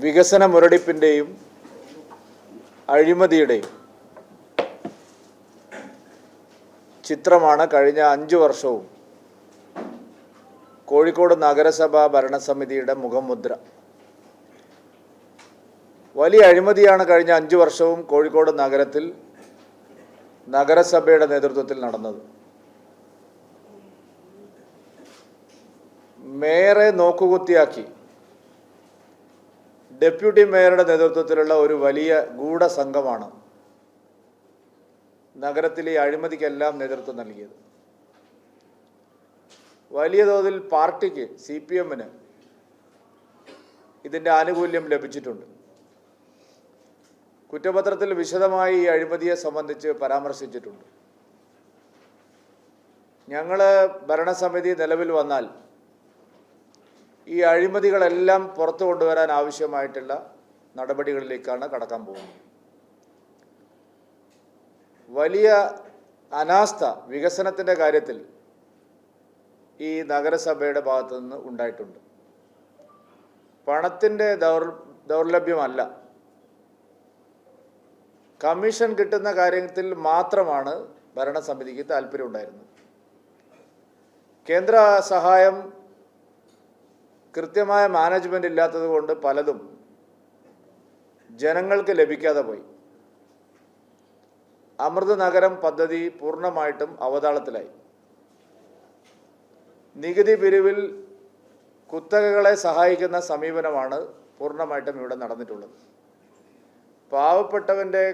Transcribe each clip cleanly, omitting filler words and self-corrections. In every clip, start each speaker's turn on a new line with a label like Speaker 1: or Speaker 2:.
Speaker 1: വികസന മുരടിപ്പിൻ്റെയും അഴിമതിയുടെയും ചിത്രമാണ് കഴിഞ്ഞ 5 വർഷവും കോഴിക്കോട് നഗരസഭാ ഭരണസമിതിയുടെ മുഖമുദ്ര. വലിയ അഴിമതിയാണ് കഴിഞ്ഞ 5 വർഷവും കോഴിക്കോട് നഗരത്തിൽ നഗരസഭയുടെ നേതൃത്വത്തിൽ നടന്നത്. മേയറെ നോക്കുകുത്തിയാക്കി ഡെപ്യൂട്ടി മേയറുടെ നേതൃത്വത്തിലുള്ള ഒരു വലിയ ഗൂഢസംഘമാണ് നഗരത്തിലെ അഴിമതിക്കെല്ലാം നേതൃത്വം നൽകിയത്. വലിയ തോതിൽ പാർട്ടിക്ക് CPM-ന് ഇതിൻ്റെ ആനുകൂല്യം ലഭിച്ചിട്ടുണ്ട്. കുറ്റപത്രത്തിൽ വിശദമായി ഈ അഴിമതിയെ സംബന്ധിച്ച് പരാമർശിച്ചിട്ടുണ്ട്. ഞങ്ങൾ ഭരണസമിതി നിലവിൽ വന്നാൽ ഈ അഴിമതികളെല്ലാം പുറത്തു കൊണ്ടുവരാൻ ആവശ്യമായിട്ടുള്ള നടപടികളിലേക്കാണ് കടക്കാൻ പോകുന്നത്. വലിയ അനാസ്ഥ വികസനത്തിൻ്റെ കാര്യത്തിൽ ഈ നഗരസഭയുടെ ഭാഗത്തു നിന്ന് ഉണ്ടായിട്ടുണ്ട്. പണത്തിൻ്റെ ദൗർലഭ്യമല്ല, കമ്മീഷൻ കിട്ടുന്ന കാര്യത്തിൽ മാത്രമാണ് ഭരണസമിതിക്ക് താല്പര്യമുണ്ടായിരുന്നത്. കേന്ദ്ര സഹായം കൃത്യമായ മാനേജ്മെൻ്റ് ഇല്ലാത്തത് കൊണ്ട് പലതും ജനങ്ങൾക്ക് ലഭിക്കാതെ പോയി. അമൃത് നഗരം പദ്ധതി പൂർണ്ണമായിട്ടും അവതാളത്തിലായി. നികുതി പിരിവിൽ കുത്തകകളെ സഹായിക്കുന്ന സമീപനമാണ് പൂർണ്ണമായിട്ടും ഇവിടെ നടന്നിട്ടുള്ളത്. പാവപ്പെട്ടവൻ്റെ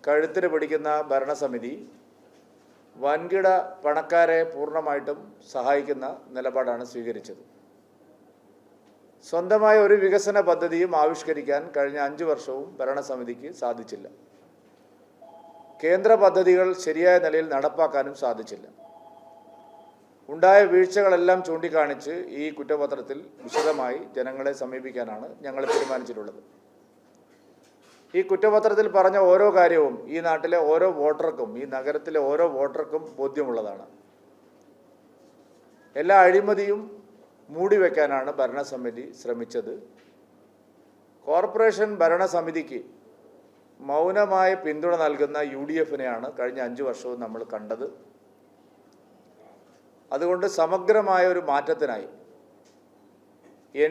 Speaker 1: കഴുത്തിന് പിടിക്കുന്ന ഭരണസമിതി വൻകിട പണക്കാരെ പൂർണ്ണമായിട്ടും സഹായിക്കുന്ന നിലപാടാണ് സ്വീകരിച്ചത്. സ്വന്തമായ ഒരു വികസന പദ്ധതിയും ആവിഷ്കരിക്കാൻ കഴിഞ്ഞ 5 വർഷവും ഭരണസമിതിക്ക് സാധിച്ചില്ല. കേന്ദ്ര പദ്ധതികൾ ശരിയായ നിലയിൽ നടപ്പാക്കാനും സാധിച്ചില്ല. ഉണ്ടായ വീഴ്ചകളെല്ലാം ചൂണ്ടിക്കാണിച്ച് ഈ കുറ്റപത്രത്തിൽ വിശദമായി ജനങ്ങളെ സമീപിക്കാനാണ് ഞങ്ങൾ തീരുമാനിച്ചിട്ടുള്ളത്. ഈ കുറ്റപത്രത്തിൽ പറഞ്ഞ ഓരോ കാര്യവും ഈ നാട്ടിലെ ഓരോ വോട്ടർക്കും, ഈ നഗരത്തിലെ ഓരോ വോട്ടർക്കും ബോധ്യമുള്ളതാണ്. എല്ലാ അഴിമതിയും മൂടിവെക്കാനാണ് ഭരണസമിതി ശ്രമിച്ചത്. കോർപ്പറേഷൻ ഭരണസമിതിക്ക് മൗനമായ പിന്തുണ നൽകുന്ന UDF-നെയാണ് കഴിഞ്ഞ 5 വർഷവും നമ്മൾ കണ്ടത്. അതുകൊണ്ട് സമഗ്രമായ ഒരു മാറ്റത്തിനായി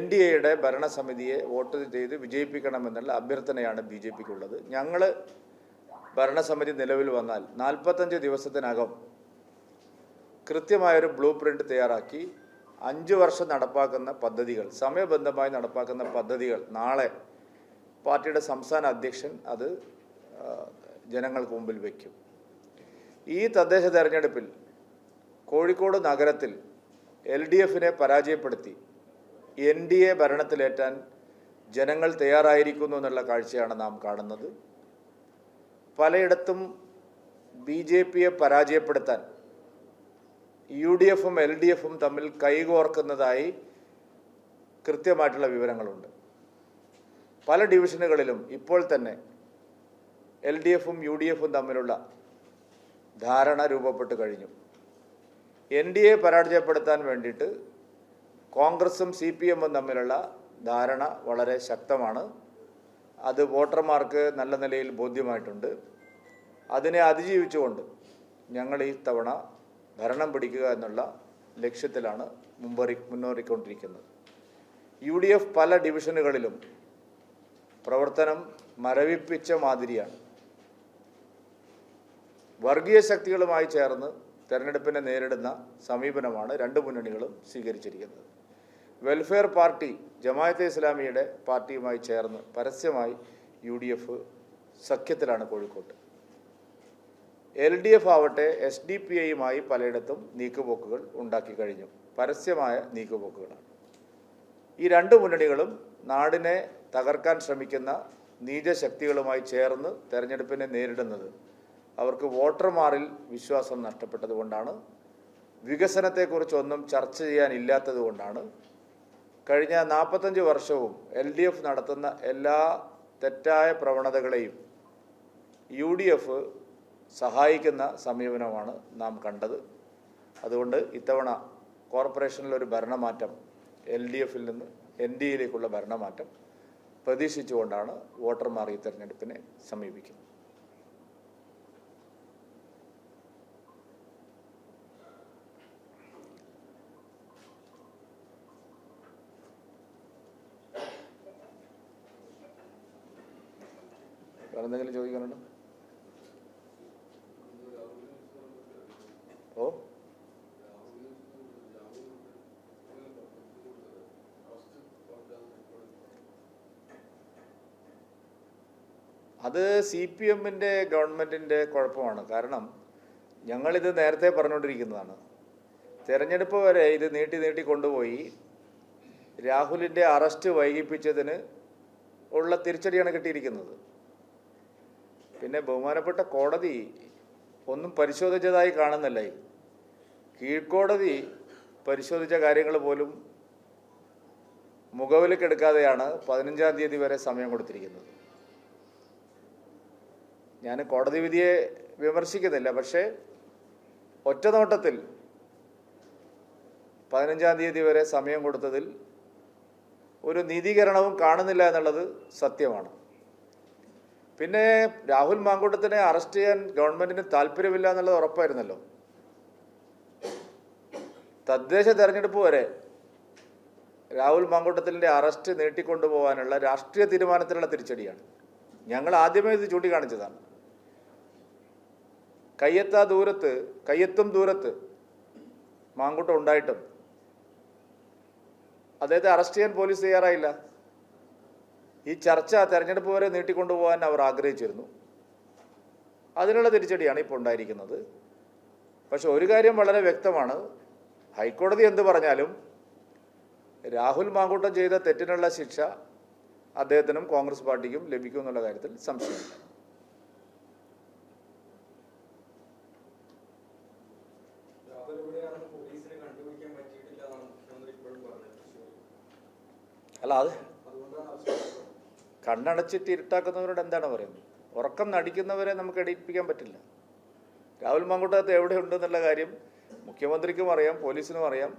Speaker 1: NDAയുടെ ഭരണസമിതിയെ വോട്ട് ചെയ്ത് വിജയിപ്പിക്കണമെന്നുള്ള അഭ്യർത്ഥനയാണ് BJPക്കുള്ളത്. ഞങ്ങൾ ഭരണസമിതി നിലവിൽ വന്നാൽ 45 ദിവസത്തിനകം കൃത്യമായൊരു ബ്ലൂ പ്രിൻ്റ് തയ്യാറാക്കി 5 വർഷം നടപ്പാക്കുന്ന പദ്ധതികൾ, സമയബന്ധമായി നടപ്പാക്കുന്ന പദ്ധതികൾ നാളെ പാർട്ടിയുടെ സംസ്ഥാന അധ്യക്ഷൻ അത് ജനങ്ങൾക്ക് മുമ്പിൽ വയ്ക്കും. ഈ തദ്ദേശ തെരഞ്ഞെടുപ്പിൽ കോഴിക്കോട് നഗരത്തിൽ LDF-നെ പരാജയപ്പെടുത്തി NDA ഭരണത്തിലേറ്റാൻ ജനങ്ങൾ തയ്യാറായിരിക്കുന്നു എന്നുള്ള കാഴ്ചയാണ് നാം കാണുന്നത്. പലയിടത്തും BJPയെ പരാജയപ്പെടുത്താൻ UDF-ഉം LDF-ഉം തമ്മിൽ കൈകോർക്കുന്നതായി കൃത്യമായിട്ടുള്ള വിവരങ്ങളുണ്ട്. പല ഡിവിഷനുകളിലും ഇപ്പോൾ തന്നെ LDF-ഉം UDF-ഉം തമ്മിലുള്ള ധാരണ രൂപപ്പെട്ട് കഴിഞ്ഞു. NDA പരാജയപ്പെടുത്താൻ വേണ്ടിയിട്ട് കോൺഗ്രസും CPM-ഉം തമ്മിലുള്ള ധാരണ വളരെ ശക്തമാണ്. അത് വോട്ടർമാർക്ക് നല്ല നിലയിൽ ബോധ്യമായിട്ടുണ്ട്. അതിനെ അതിജീവിച്ചുകൊണ്ട് ഞങ്ങൾ ഈ തവണ ഭരണം പിടിക്കുക എന്നുള്ള ലക്ഷ്യത്തിലാണ് മുന്നേറിക്കൊണ്ടിരിക്കുന്നത്. UDF പല ഡിവിഷനുകളിലും പ്രവർത്തനം മരവിപ്പിച്ച മാതിരിയാണ്. വർഗീയ ശക്തികളുമായി ചേർന്ന് തെരഞ്ഞെടുപ്പിനെ നേരിടുന്ന സമീപനമാണ് 2 മുന്നണികളും സ്വീകരിച്ചിരിക്കുന്നത്. വെൽഫെയർ പാർട്ടി ജമാഅത്തെ ഇസ്ലാമിയുടെ പാർട്ടിയുമായി ചേർന്ന് പരസ്യമായി UDF സഖ്യത്തിലാണ് കോഴിക്കോട്ട്. LDF ആവട്ടെ SDPI-യുമായി പലയിടത്തും നീക്കുപോക്കുകൾ ഉണ്ടാക്കി കഴിഞ്ഞു. പരസ്യമായ നീക്കുപോക്കുകളാണ്. ഈ 2 മുന്നണികളും നാടിനെ തകർക്കാൻ ശ്രമിക്കുന്ന നീചശക്തികളുമായി ചേർന്ന് തെരഞ്ഞെടുപ്പിനെ നേരിടുന്നത് അവർക്ക് വോട്ടർമാരിൽ വിശ്വാസം നഷ്ടപ്പെട്ടതുകൊണ്ടാണ്. വികസനത്തെക്കുറിച്ചൊന്നും ചർച്ച ചെയ്യാനില്ലാത്തത് കൊണ്ടാണ്. കഴിഞ്ഞ 45 വർഷവും LDF നടത്തുന്ന എല്ലാ തെറ്റായ പ്രവണതകളെയും UDF സഹായിക്കുന്ന സമീപനമാണ് നാം കണ്ടത്. അതുകൊണ്ട് ഇത്തവണ കോർപ്പറേഷനിലൊരു ഭരണമാറ്റം, LDF-ൽ നിന്ന് NDA-യിലേക്കുള്ള ഭരണമാറ്റം പ്രതീക്ഷിച്ചുകൊണ്ടാണ് വോട്ടർമാർ ഈ തെരഞ്ഞെടുപ്പിനെ സമീപിക്കുന്നത്. വേറെന്തെങ്കിലും ചോദിക്കാനുണ്ടോ? ഓ, അത് CPM-ൻ്റെ ഗവൺമെൻറ്റിൻ്റെ കുഴപ്പമാണ്. കാരണം ഞങ്ങളിത് നേരത്തെ പറഞ്ഞുകൊണ്ടിരിക്കുന്നതാണ്. തെരഞ്ഞെടുപ്പ് വരെ ഇത് നീട്ടി കൊണ്ടുപോയി രാഹുലിൻ്റെ അറസ്റ്റ് വൈകിപ്പിച്ചതിന് ഉള്ള തിരിച്ചടിയാണ് കിട്ടിയിരിക്കുന്നത്. പിന്നെ ബഹുമാനപ്പെട്ട കോടതി ഒന്നും പരിശോധിച്ചതായി കാണുന്നില്ല. കീഴ്ക്കോടതി പരിശോധിച്ച കാര്യങ്ങൾ പോലും മുഖവിലക്കെടുക്കാതെയാണ് 15-ാം തീയതി വരെ സമയം കൊടുത്തിരിക്കുന്നത്. ഞാൻ കോടതി വിധിയെ വിമർശിക്കുന്നില്ല, പക്ഷേ ഒറ്റ നോട്ടത്തിൽ 15-ാം തീയതി വരെ സമയം കൊടുത്തതിൽ ഒരു നീതീകരണവും കാണുന്നില്ല എന്നുള്ളത് സത്യമാണ്. പിന്നെ രാഹുൽ മാങ്കൂട്ടത്തിനെ അറസ്റ്റ് ചെയ്യാൻ ഗവൺമെൻറ്റിന് താല്പര്യമില്ല എന്നുള്ളത് ഉറപ്പായിരുന്നല്ലോ. തദ്ദേശ തെരഞ്ഞെടുപ്പ് വരെ രാഹുൽ മാങ്കൂട്ടത്തിൻ്റെ അറസ്റ്റ് നീട്ടിക്കൊണ്ടുപോകാനുള്ള രാഷ്ട്രീയ തീരുമാനത്തിലുള്ള തിരിച്ചടിയാണ്. ഞങ്ങൾ ആദ്യമേ ഇത് ചൂണ്ടിക്കാണിച്ചതാണ്. കയ്യെത്തും ദൂരത്ത് മാങ്കൂട്ടം ഉണ്ടായിട്ടും അദ്ദേഹത്തെ അറസ്റ്റ് ചെയ്യാൻ പോലീസ് തയ്യാറായില്ല. ഈ ചർച്ച തെരഞ്ഞെടുപ്പ് വരെ നീട്ടിക്കൊണ്ടുപോകാൻ അവർ ആഗ്രഹിച്ചിരുന്നു. അതിനുള്ള തിരിച്ചടിയാണ് ഇപ്പോൾ ഉണ്ടായിരിക്കുന്നത്. പക്ഷെ ഒരു കാര്യം വളരെ വ്യക്തമാണ്, ഹൈക്കോടതി എന്ത് പറഞ്ഞാലും രാഹുൽ മാങ്കൂട്ടം ചെയ്ത തെറ്റിനുള്ള ശിക്ഷ അദ്ദേഹത്തിനും കോൺഗ്രസ് പാർട്ടിക്കും ലഭിക്കും എന്നുള്ള കാര്യത്തിൽ സംശയമില്ല. അല്ല, അത് കണ്ണടച്ചിട്ട് ഇരുട്ടാക്കുന്നവരോട് എന്താണ് പറയുന്നത്? ഉറക്കം നടിക്കുന്നവരെ നമുക്ക് എണീപ്പിക്കാൻ പറ്റില്ല. രാഹുൽ മാങ്കൂട്ടത്ത് എവിടെയുണ്ടെന്നുള്ള കാര്യം മുഖ്യമന്ത്രിക്കും അറിയാം, പോലീസിനും അറിയാം.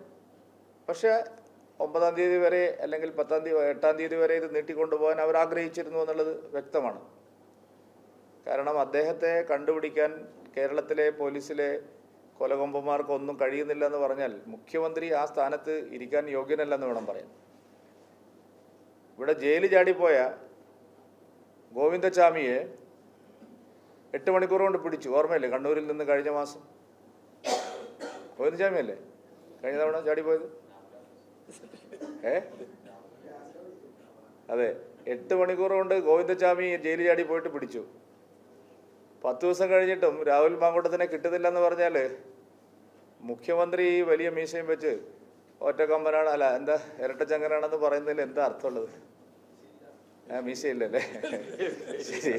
Speaker 1: പക്ഷേ 9-ാം തീയതി വരെ അല്ലെങ്കിൽ 8-ാം തീയതി വരെ ഇത് നീട്ടിക്കൊണ്ടുപോകാൻ അവർ ആഗ്രഹിച്ചിരുന്നു എന്നുള്ളത് വ്യക്തമാണ്. കാരണം അദ്ദേഹത്തെ കണ്ടുപിടിക്കാൻ കേരളത്തിലെ പോലീസിലെ കൊലകൊമ്പന്മാർക്കൊന്നും കഴിയുന്നില്ല എന്ന് പറഞ്ഞാൽ മുഖ്യമന്ത്രി ആ സ്ഥാനത്ത് ഇരിക്കാൻ യോഗ്യനല്ലെന്ന് വേണം പറയാൻ. ഇവിടെ ജയിലിൽ ചാടിപ്പോയ ഗോവിന്ദചാമിയെ 8 മണിക്കൂർ കൊണ്ട് പിടിച്ചു. ഓർമ്മയില്ലേ? കണ്ണൂരിൽ നിന്ന് കഴിഞ്ഞ മാസം ഗോവിന്ദചാമിയല്ലേ കഴിഞ്ഞ തവണ ചാടിപ്പോയത്? അതെ, 8 മണിക്കൂർ കൊണ്ട് ഗോവിന്ദചാമി ജയിലിൽ ചാടി പോയിട്ട് പിടിച്ചു. 10 ദിവസം കഴിഞ്ഞിട്ടും രാഹുൽ മാങ്കൂട്ടത്തിനെ കിട്ടുന്നില്ലെന്ന് പറഞ്ഞാൽ മുഖ്യമന്ത്രി വലിയ മീശയും വെച്ച് ഒറ്റക്കമ്പനാണ്, അല്ല എന്താ ഇരട്ടച്ചങ്കനാണെന്ന് പറയുന്നതിൽ എന്താ അർത്ഥമുള്ളത്? മീശയില്ലല്ലേ? ശരി.